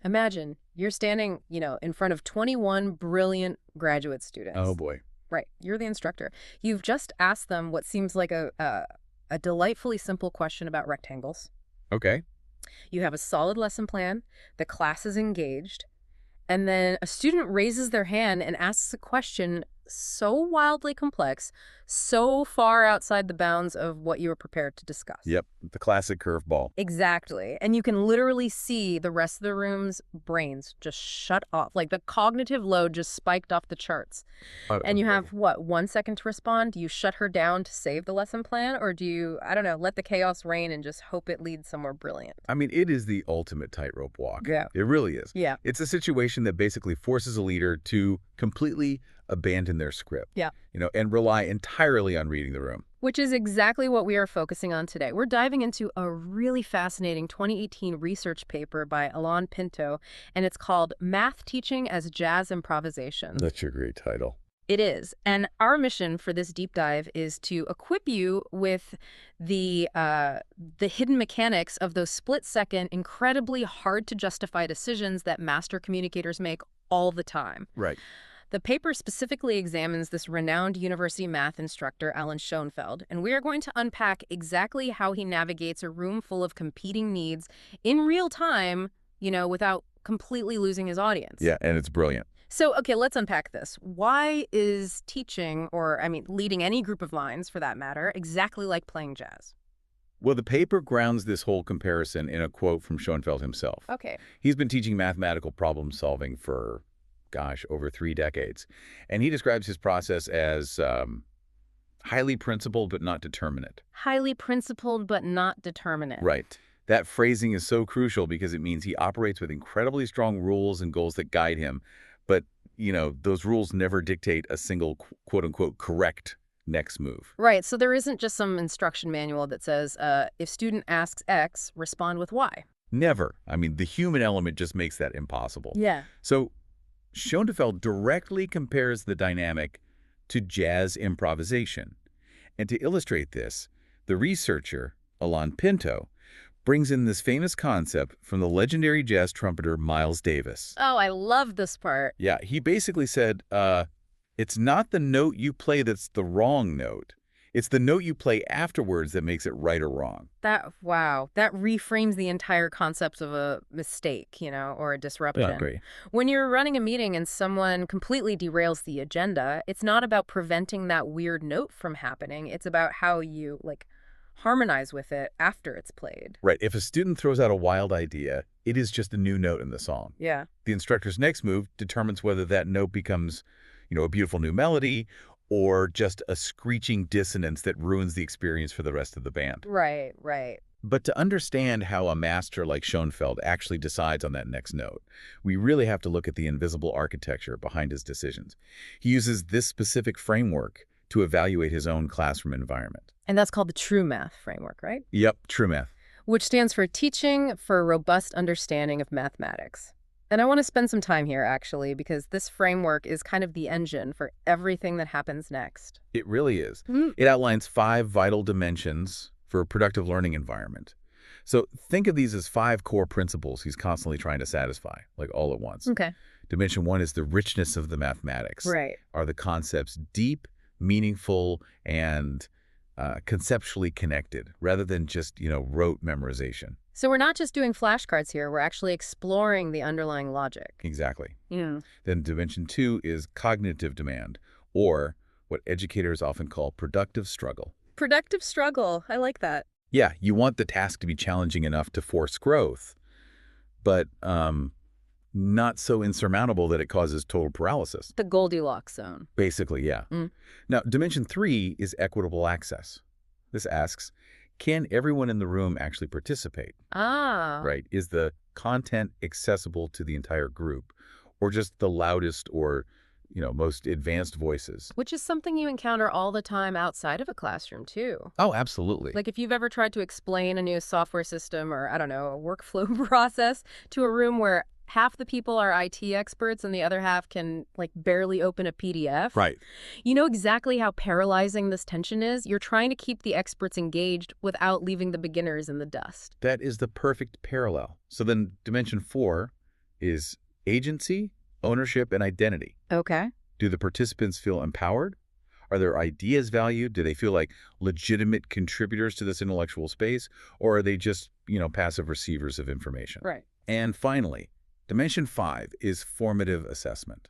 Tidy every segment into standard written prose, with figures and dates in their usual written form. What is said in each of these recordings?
Imagine you're standing, in front of 21 brilliant graduate Oh, students. boy. Right. You're the instructor. You've just asked them what seems like a delightfully simple question about rectangles. Okay. You have a solid lesson plan. The class is engaged. And then a student raises their hand and asks a question so wildly complex, so far outside the bounds of what you were prepared to discuss. Yep. The classic curveball. Exactly. And you can literally see the rest of the room's brains just shut off. Like the cognitive load just spiked off the charts. And you have, what, 1 second to respond? Do you shut her down to save the lesson plan? Or do you, I don't know, let the chaos reign and just hope it leads somewhere brilliant? I mean, it is the ultimate tightrope walk. Yeah. It really is. Yeah. It's a situation that basically forces a leader to completely abandon their script. Yeah. And rely entirely on reading the room. Which is exactly what we are focusing on today. We're diving into a really fascinating 2018 research paper by Alan Pinto, and it's called Math Teaching as Jazz Improvisation. That's a great title. It is. And our mission for this deep dive is to equip you with the hidden mechanics of those split-second, incredibly hard-to-justify decisions that master communicators make all the time. Right. The paper specifically examines this renowned university math instructor, Alan Schoenfeld, and we are going to unpack exactly how he navigates a room full of competing needs in real time, without completely losing his audience. Yeah, and it's brilliant. So, okay, let's unpack this. Why is teaching, leading any group of lines for that matter, exactly like playing jazz? Well, the paper grounds this whole comparison in a quote from Schoenfeld himself. Okay. He's been teaching mathematical problem solving for, over 3 decades. And he describes his process as highly principled but not determinate. Highly principled but not determinate. Right. That phrasing is so crucial because it means he operates with incredibly strong rules and goals that guide him. But, those rules never dictate a single quote-unquote correct next move. Right. So there isn't just some instruction manual that says, if student asks X, respond with Y. Never. I mean, the human element just makes that impossible. Yeah. So Schoenfeld directly compares the dynamic to jazz improvisation. And to illustrate this, the researcher, Alan Pinto, brings in this famous concept from the legendary jazz trumpeter Miles Davis. Oh, I love this part. Yeah, he basically said, it's not the note you play that's the wrong note. It's the note you play afterwards that makes it right or wrong. Wow, that reframes the entire concept of a mistake, or a disruption. Yeah, great. When you're running a meeting and someone completely derails the agenda, it's not about preventing that weird note from happening. It's about how you, harmonize with it after it's played. Right. If a student throws out a wild idea, it is just a new note in the song. Yeah. The instructor's next move determines whether that note becomes, a beautiful new melody or just a screeching dissonance that ruins the experience for the rest of the band. Right, right. But to understand how a master like Schoenfeld actually decides on that next note, we really have to look at the invisible architecture behind his decisions. He uses this specific framework to evaluate his own classroom environment. And that's called the TRUmath framework, right? Yep, TRUmath. Which stands for Teaching for a Robust Understanding of Mathematics. And I want to spend some time here, actually, because this framework is kind of the engine for everything that happens next. It really is. Mm. It outlines 5 vital dimensions for a productive learning environment. So think of these as 5 core principles he's constantly trying to satisfy, all at once. Okay. Dimension 1 is the richness of the mathematics. Right. Are the concepts deep, meaningful, and conceptually connected, rather than just, rote memorization? So we're not just doing flashcards here. We're actually exploring the underlying logic. Exactly. Yeah. Then dimension 2 is cognitive demand, or what educators often call productive struggle. Productive struggle. I like that. Yeah, you want the task to be challenging enough to force growth, but not so insurmountable that it causes total paralysis. The Goldilocks zone. Basically, yeah. Mm. Now, dimension 3 is equitable access. This asks, can everyone in the room actually participate? Ah. Right? Is the content accessible to the entire group, or just the loudest or, most advanced voices? Which is something you encounter all the time outside of a classroom, too. Oh, absolutely. Like if you've ever tried to explain a new software system or, I don't know, a workflow process to a room where half the people are IT experts and the other half can barely open a PDF. Right. You know exactly how paralyzing this tension is. You're trying to keep the experts engaged without leaving the beginners in the dust. That is the perfect parallel. So then dimension 4 is agency, ownership, and identity. Okay. Do the participants feel empowered? Are their ideas valued? Do they feel like legitimate contributors to this intellectual space? Or are they just, passive receivers of information? Right. And finally, dimension 5 is formative assessment.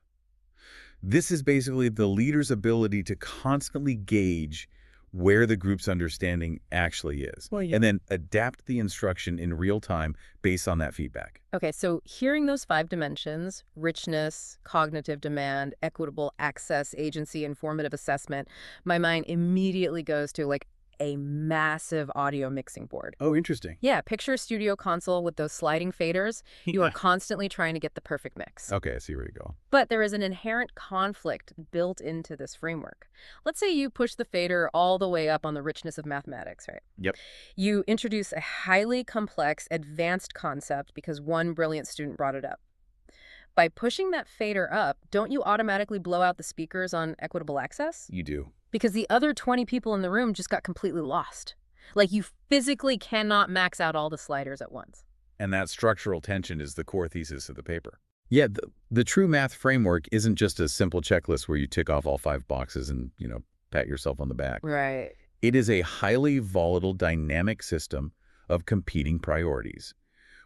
This is basically the leader's ability to constantly gauge where the group's understanding actually is, and then adapt the instruction in real time based on that feedback. Okay, so hearing those 5 dimensions, richness, cognitive demand, equitable access, agency, informative assessment, my mind immediately goes to like a massive audio mixing board. Oh, interesting. Yeah, picture a studio console with those sliding faders. You are constantly trying to get the perfect mix. Okay, I see where you go. But there is an inherent conflict built into this framework. Let's say you push the fader all the way up on the richness of mathematics, right? Yep. You introduce a highly complex, advanced concept because one brilliant student brought it up. By pushing that fader up, don't you automatically blow out the speakers on equitable access? You do. Because the other 20 people in the room just got completely lost. Like, you physically cannot max out all the sliders at once. And that structural tension is the core thesis of the paper. Yeah, the TRUmath framework isn't just a simple checklist where you tick off all 5 boxes and, pat yourself on the back. Right. It is a highly volatile, dynamic system of competing priorities.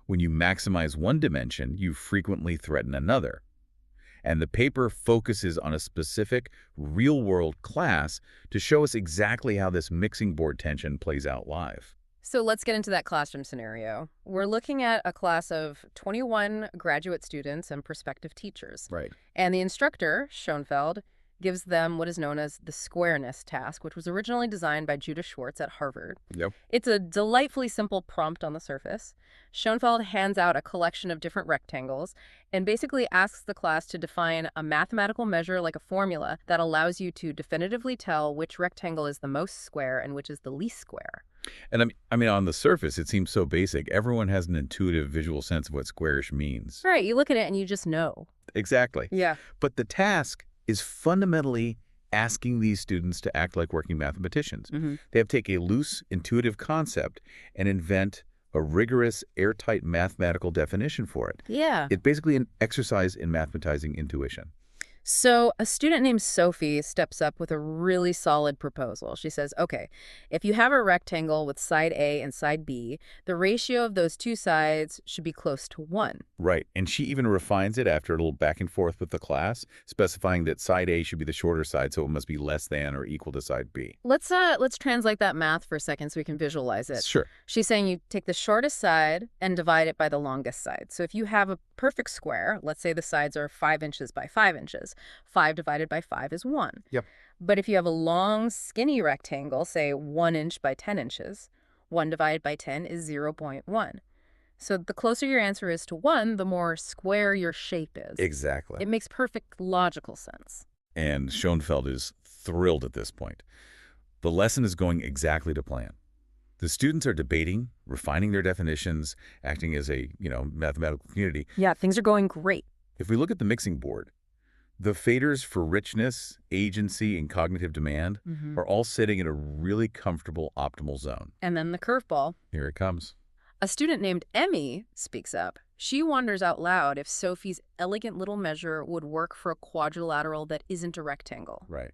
When you maximize one dimension, you frequently threaten another. And the paper focuses on a specific real-world class to show us exactly how this mixing board tension plays out live. So let's get into that classroom scenario. We're looking at a class of 21 graduate students and prospective teachers. Right. And the instructor, Schoenfeld, gives them what is known as the squareness task, which was originally designed by Judah Schwartz at Harvard. Yep. It's a delightfully simple prompt on the surface. Schoenfeld hands out a collection of different rectangles and basically asks the class to define a mathematical measure like a formula that allows you to definitively tell which rectangle is the most square and which is the least square. And I mean, on the surface, it seems so basic. Everyone has an intuitive visual sense of what squarish means. Right, you look at it and you just know. Exactly. Yeah. But the task is fundamentally asking these students to act like working mathematicians. Mm-hmm. They have to take a loose, intuitive concept and invent a rigorous, airtight mathematical definition for it. Yeah. It's basically an exercise in mathematizing intuition. So a student named Sophie steps up with a really solid proposal. She says, okay, if you have a rectangle with side A and side B, the ratio of those two sides should be close to 1. Right. And she even refines it after a little back and forth with the class, specifying that side A should be the shorter side, so it must be less than or equal to side B. Let's translate that math for a second so we can visualize it. Sure. She's saying you take the shortest side and divide it by the longest side. So if you have a perfect square, let's say the sides are 5 inches by 5 inches, 5 divided by 5 is 1. Yep. But if you have a long, skinny rectangle, say 1 inch by 10 inches, 1 divided by 10 is 0.1. So the closer your answer is to 1, the more square your shape is. Exactly. It makes perfect logical sense. And Schoenfeld is thrilled at this point. The lesson is going exactly to plan. The students are debating, refining their definitions, acting as a, mathematical community. Yeah, things are going great. If we look at the mixing board, the faders for richness, agency, and cognitive demand are all sitting in a really comfortable, optimal zone. And then the curveball. Here it comes. A student named Emmy speaks up. She wonders out loud if Sophie's elegant little measure would work for a quadrilateral that isn't a rectangle. Right.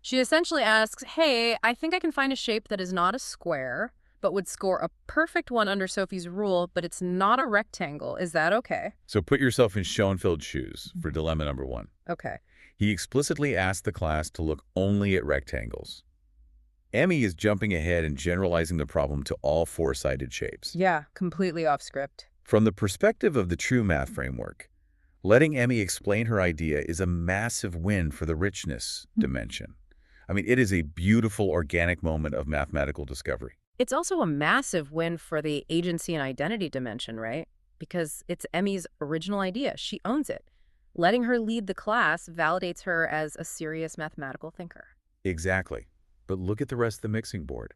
She essentially asks, hey, I think I can find a shape that is not a square, but would score a perfect one under Sophie's rule, but it's not a rectangle. Is that okay? So put yourself in Schoenfeld's shoes for dilemma number 1. Okay. He explicitly asked the class to look only at rectangles. Emmy is jumping ahead and generalizing the problem to all 4-sided shapes. Yeah, completely off script. From the perspective of the TRUmath framework, letting Emmy explain her idea is a massive win for the richness dimension. I mean, it is a beautiful, organic moment of mathematical discovery. It's also a massive win for the agency and identity dimension, right? Because it's Emmy's original idea. She owns it. Letting her lead the class validates her as a serious mathematical thinker. Exactly. But look at the rest of the mixing board.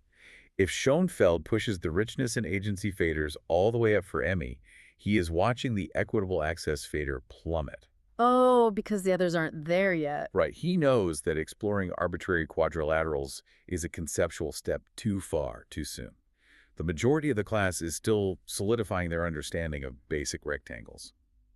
If Schoenfeld pushes the richness and agency faders all the way up for Emmy, he is watching the equitable access fader plummet. Oh, because the others aren't there yet. Right. He knows that exploring arbitrary quadrilaterals is a conceptual step too far, too soon. The majority of the class is still solidifying their understanding of basic rectangles.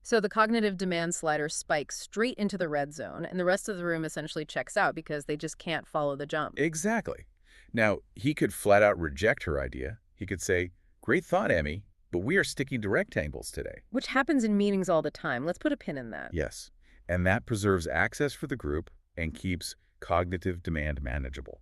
So the cognitive demand slider spikes straight into the red zone, and the rest of the room essentially checks out because they just can't follow the jump. Exactly. Now, he could flat out reject her idea. He could say, "Great thought, Emmy, but we are sticking to rectangles today." Which happens in meetings all the time. Let's put a pin in that. Yes, and that preserves access for the group and keeps cognitive demand manageable.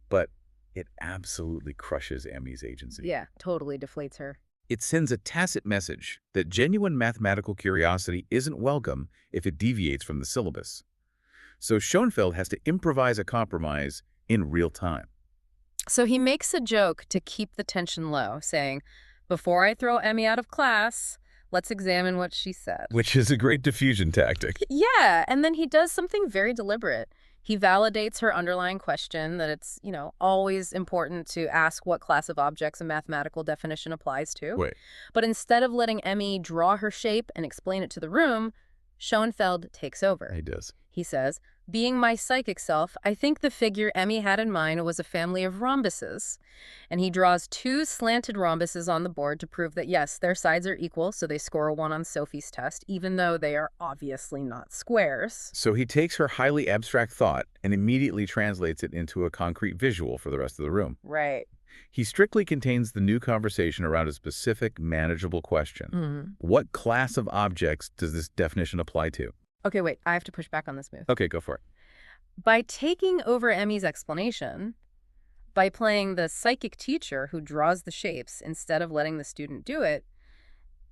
But it absolutely crushes Emmy's agency. Yeah, totally deflates her. It sends a tacit message that genuine mathematical curiosity isn't welcome if it deviates from the syllabus. So Schoenfeld has to improvise a compromise in real time. So he makes a joke to keep the tension low, saying, "Before I throw Emmy out of class, let's examine what she said." Which is a great diffusion tactic. Yeah, and then he does something very deliberate. He validates her underlying question that it's, always important to ask what class of objects a mathematical definition applies to. Wait, But instead of letting Emmy draw her shape and explain it to the room, Schoenfeld takes over. he does. He says, "Being my psychic self, I think the figure Emmy had in mind was a family of rhombuses." And he draws 2 slanted rhombuses on the board to prove that, yes, their sides are equal, so they score a 1 on Sophie's test, even though they are obviously not squares. So he takes her highly abstract thought and immediately translates it into a concrete visual for the rest of the room. Right. He strictly contains the new conversation around a specific, manageable question. What class of objects does this definition apply to? Okay, wait, I have to push back on this move. Okay, go for it. By taking over Emmy's explanation, by playing the psychic teacher who draws the shapes instead of letting the student do it,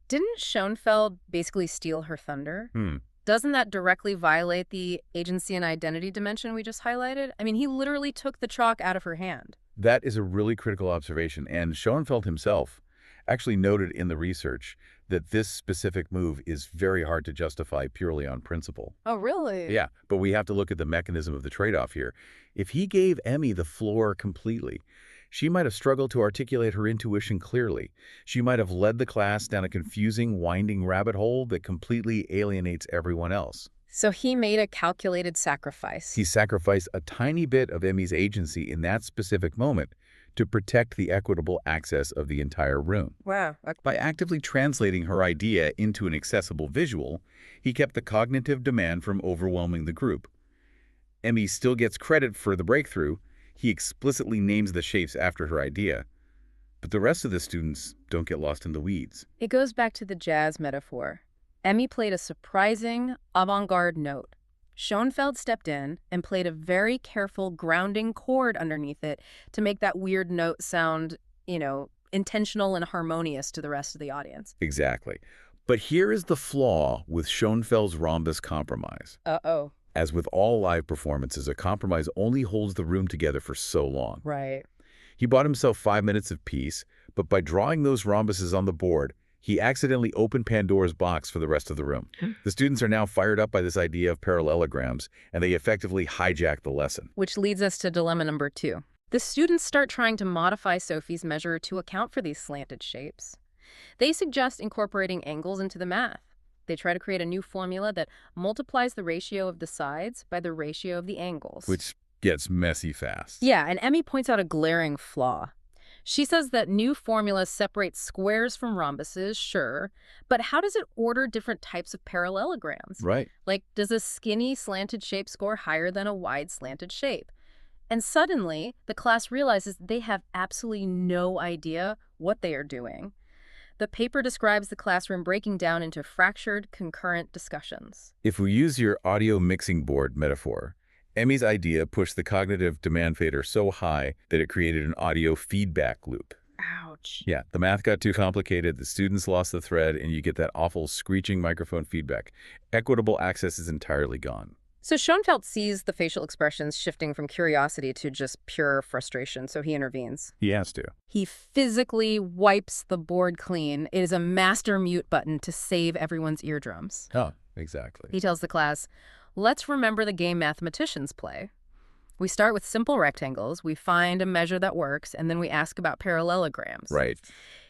didn't Schoenfeld basically steal her thunder? Doesn't that directly violate the agency and identity dimension we just highlighted? I mean, he literally took the chalk out of her hand. That is a really critical observation, and Schoenfeld himself actually noted in the research that this specific move is very hard to justify purely on principle. Oh, really? Yeah, but we have to look at the mechanism of the trade-off here. If he gave Emmy the floor completely, she might have struggled to articulate her intuition clearly. She might have led the class down a confusing, winding rabbit hole that completely alienates everyone else. So he made a calculated sacrifice. He sacrificed a tiny bit of Emmy's agency in that specific moment to protect the equitable access of the entire room. Wow. By actively translating her idea into an accessible visual, he kept the cognitive demand from overwhelming the group. Emmy still gets credit for the breakthrough. He explicitly names the shapes after her idea. But the rest of the students don't get lost in the weeds. It goes back to the jazz metaphor. Emmy played a surprising, avant-garde note. Schoenfeld stepped in and played a very careful grounding chord underneath it to make that weird note sound, intentional and harmonious to the rest of the audience. Exactly. But here is the flaw with Schoenfeld's rhombus compromise. Uh-oh. As with all live performances, a compromise only holds the room together for so long. Right. He bought himself 5 minutes of peace, but by drawing those rhombuses on the board, he accidentally opened Pandora's box for the rest of the room. The students are now fired up by this idea of parallelograms, and they effectively hijack the lesson. Which leads us to dilemma number 2. The students start trying to modify Sophie's measure to account for these slanted shapes. They suggest incorporating angles into the math. They try to create a new formula that multiplies the ratio of the sides by the ratio of the angles. Which gets messy fast. Yeah, and Emmy points out a glaring flaw. She says that new formula separates squares from rhombuses, sure, but how does it order different types of parallelograms? Right. Like, does a skinny slanted shape score higher than a wide slanted shape? And suddenly, the class realizes they have absolutely no idea what they are doing. The paper describes the classroom breaking down into fractured, concurrent discussions. If we use your audio mixing board metaphor, Emmy's idea pushed the cognitive demand fader so high that it created an audio feedback loop. Ouch. Yeah, the math got too complicated, the students lost the thread, and you get that awful screeching microphone feedback. Equitable access is entirely gone. So Schoenfeld sees the facial expressions shifting from curiosity to just pure frustration, so he intervenes. He has to. He physically wipes the board clean. It is a master mute button to save everyone's eardrums. Oh, exactly. He tells the class, "Let's remember the game mathematicians play. We start with simple rectangles, we find a measure that works, and then we ask about parallelograms." Right.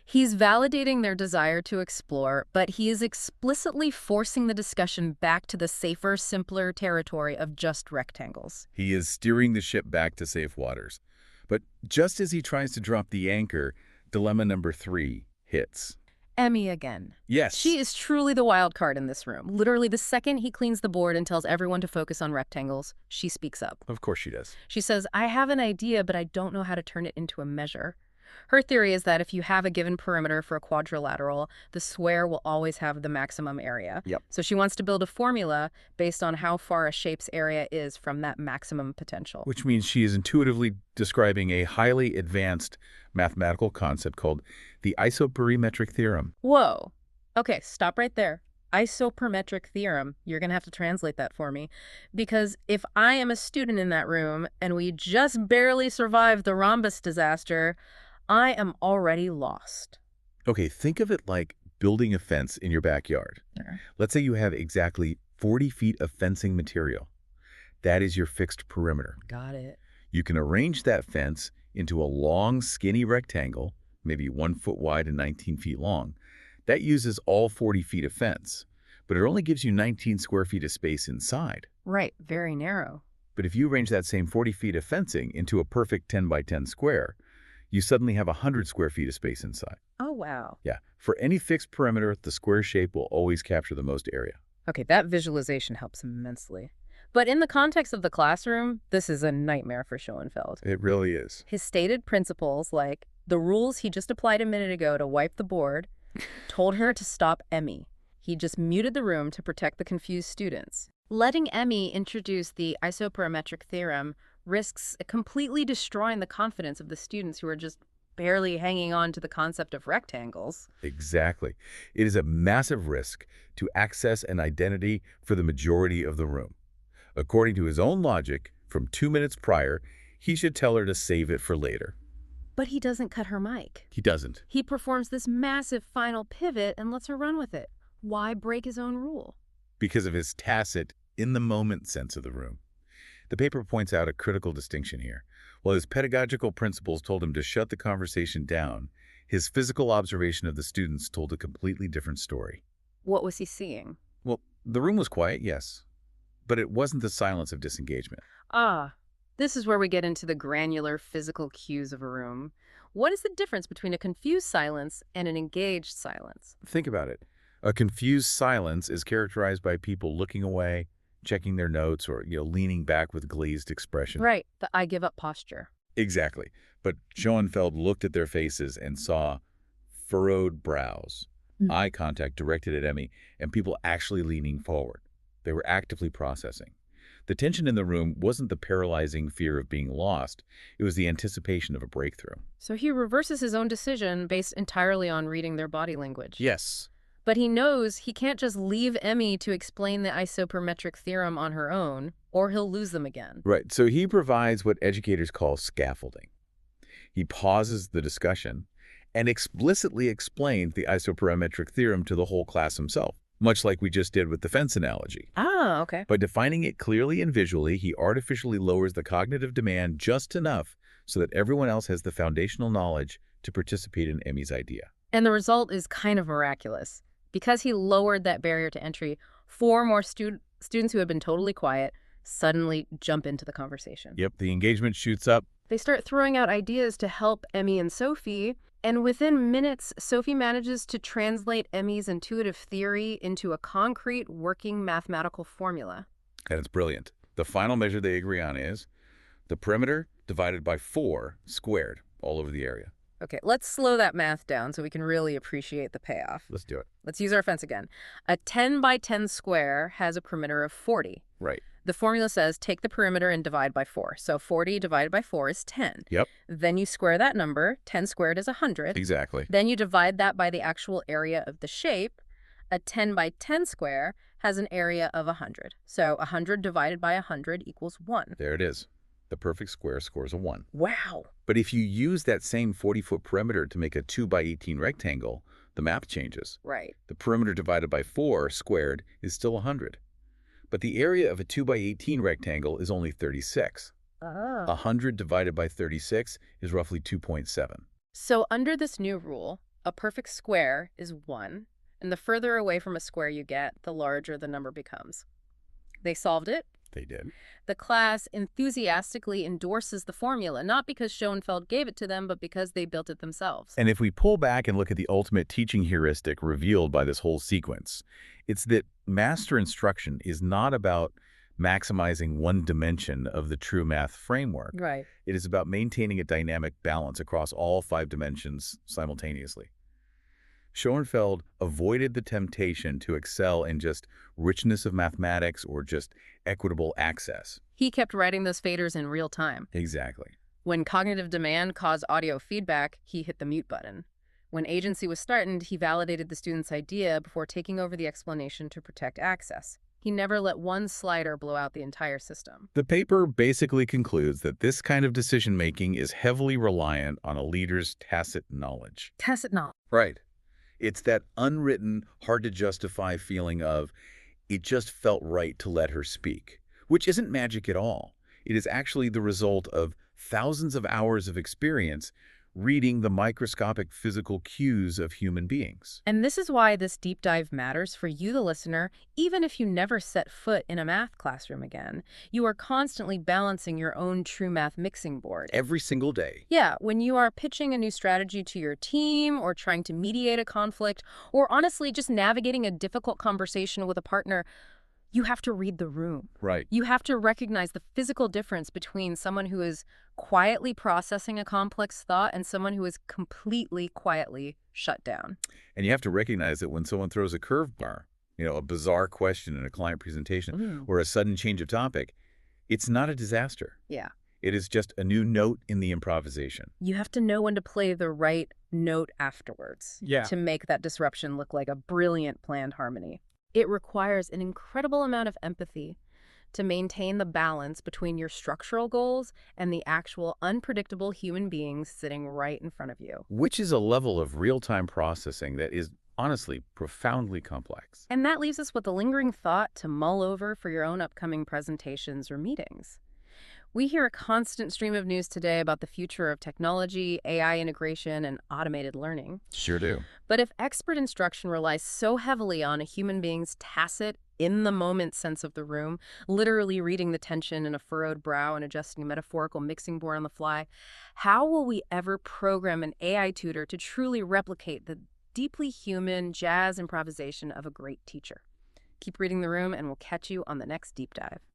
He's validating their desire to explore, but he is explicitly forcing the discussion back to the safer, simpler territory of just rectangles. He is steering the ship back to safe waters. But just as he tries to drop the anchor, dilemma number 3 hits. Emmy again. Yes. She is truly the wild card in this room. Literally, the second he cleans the board and tells everyone to focus on rectangles, she speaks up. Of course she does. She says, I have an idea, but I don't know how to turn it into a measure. Her theory is that if you have a given perimeter for a quadrilateral, the square will always have the maximum area. Yep. So she wants to build a formula based on how far a shape's area is from that maximum potential. Which means she is intuitively describing a highly advanced mathematical concept called the isoperimetric theorem. Whoa. Okay, stop right there. Isoperimetric theorem. You're going to have to translate that for me. Because if I am a student in that room and we just barely survived the rhombus disaster, I am already lost. Okay, think of it like building a fence in your backyard. Sure. Let's say you have exactly 40 feet of fencing material. That is your fixed perimeter. Got it. You can arrange that fence into a long, skinny rectangle, maybe 1 foot wide and 19 feet long. That uses all 40 feet of fence, but it only gives you 19 square feet of space inside. Right, very narrow. But if you arrange that same 40 feet of fencing into a perfect 10 by 10 square, you suddenly have 100 square feet of space inside. Oh, wow. Yeah, for any fixed perimeter, the square shape will always capture the most area. Okay, that visualization helps immensely. But in the context of the classroom, this is a nightmare for Schoenfeld. It really is. His stated principles, like the rules he just applied a minute ago to wipe the board, told her to stop Emmy. He just muted the room to protect the confused students. Letting Emmy introduce the isoperimetric theorem risks completely destroying the confidence of the students who are just barely hanging on to the concept of rectangles. Exactly. It is a massive risk to access an identity for the majority of the room. According to his own logic, from 2 minutes prior, he should tell her to save it for later. But he doesn't cut her mic. He doesn't. He performs this massive final pivot and lets her run with it. Why break his own rule? Because of his tacit, in-the-moment sense of the room. The paper points out a critical distinction here. While his pedagogical principles told him to shut the conversation down, his physical observation of the students told a completely different story. What was he seeing? Well, the room was quiet, yes, but it wasn't the silence of disengagement. Ah, this is where we get into the granular physical cues of a room. What is the difference between a confused silence and an engaged silence? Think about it. A confused silence is characterized by people looking away, checking their notes, or leaning back with glazed expression. Right, the I give up posture. Exactly. But Schoenfeld looked at their faces and saw furrowed brows, eye contact directed at Emmy, and people actually leaning forward. They were actively processing. The tension in the room wasn't the paralyzing fear of being lost. It was the anticipation of a breakthrough. So he reverses his own decision based entirely on reading their body language. Yes. But he knows he can't just leave Emmy to explain the isoperimetric theorem on her own, or he'll lose them again. Right. So he provides what educators call scaffolding. He pauses the discussion and explicitly explains the isoperimetric theorem to the whole class himself, much like we just did with the fence analogy. Ah, okay. By defining it clearly and visually, he artificially lowers the cognitive demand just enough so that everyone else has the foundational knowledge to participate in Emmy's idea. And the result is kind of miraculous. Because he lowered that barrier to entry, 4 more students who had been totally quiet suddenly jump into the conversation. Yep, the engagement shoots up. They start throwing out ideas to help Emmy and Sophie, and within minutes, Sophie manages to translate Emmy's intuitive theory into a concrete, working mathematical formula. And it's brilliant. The final measure they agree on is the perimeter divided by 4 squared all over the area. Okay, let's slow that math down so we can really appreciate the payoff. Let's do it. Let's use our fence again. A 10 by 10 square has a perimeter of 40. Right. The formula says take the perimeter and divide by 4. So 40 divided by 4 is 10. Yep. Then you square that number. 10 squared is 100. Exactly. Then you divide that by the actual area of the shape. A 10 by 10 square has an area of 100. So 100 divided by 100 equals 1. There it is. The perfect square scores a 1. Wow. But if you use that same 40-foot perimeter to make a 2 by 18 rectangle, the math changes. Right. The perimeter divided by 4 squared is still 100. But the area of a 2 by 18 rectangle is only 36. 100 divided by 36 is roughly 2.7. So under this new rule, a perfect square is 1, and the further away from a square you get, the larger the number becomes. They solved it. They did. The class enthusiastically endorses the formula, not because Schoenfeld gave it to them, but because they built it themselves. And if we pull back and look at the ultimate teaching heuristic revealed by this whole sequence, it's that master instruction is not about maximizing one dimension of the TRUmath framework. Right. It is about maintaining a dynamic balance across all 5 dimensions simultaneously. Schoenfeld avoided the temptation to excel in just richness of mathematics or just equitable access. He kept writing those faders in real time. Exactly. When cognitive demand caused audio feedback, he hit the mute button. When agency was threatened, he validated the student's idea before taking over the explanation to protect access. He never let one slider blow out the entire system. The paper basically concludes that this kind of decision-making is heavily reliant on a leader's tacit knowledge. Tacit knowledge. Right. It's that unwritten, hard-to-justify feeling of, it just felt right to let her speak, which isn't magic at all. It is actually the result of thousands of hours of experience reading the microscopic physical cues of human beings. And this is why this deep dive matters for you, the listener. Even if you never set foot in a math classroom again, you are constantly balancing your own TRUmath mixing board. Every single day. Yeah, when you are pitching a new strategy to your team or trying to mediate a conflict or honestly just navigating a difficult conversation with a partner, you have to read the room. Right. You have to recognize the physical difference between someone who is quietly processing a complex thought and someone who is completely quietly shut down. And you have to recognize that when someone throws a curveball, a bizarre question in a client presentation or a sudden change of topic, it's not a disaster. Yeah. It is just a new note in the improvisation. You have to know when to play the right note afterwards to make that disruption look like a brilliant planned harmony. It requires an incredible amount of empathy to maintain the balance between your structural goals and the actual unpredictable human beings sitting right in front of you. Which is a level of real-time processing that is, honestly, profoundly complex. And that leaves us with a lingering thought to mull over for your own upcoming presentations or meetings. We hear a constant stream of news today about the future of technology, AI integration, and automated learning. Sure do. But if expert instruction relies so heavily on a human being's tacit, in-the-moment sense of the room, literally reading the tension in a furrowed brow and adjusting a metaphorical mixing board on the fly, how will we ever program an AI tutor to truly replicate the deeply human jazz improvisation of a great teacher? Keep reading the room, and we'll catch you on the next deep dive.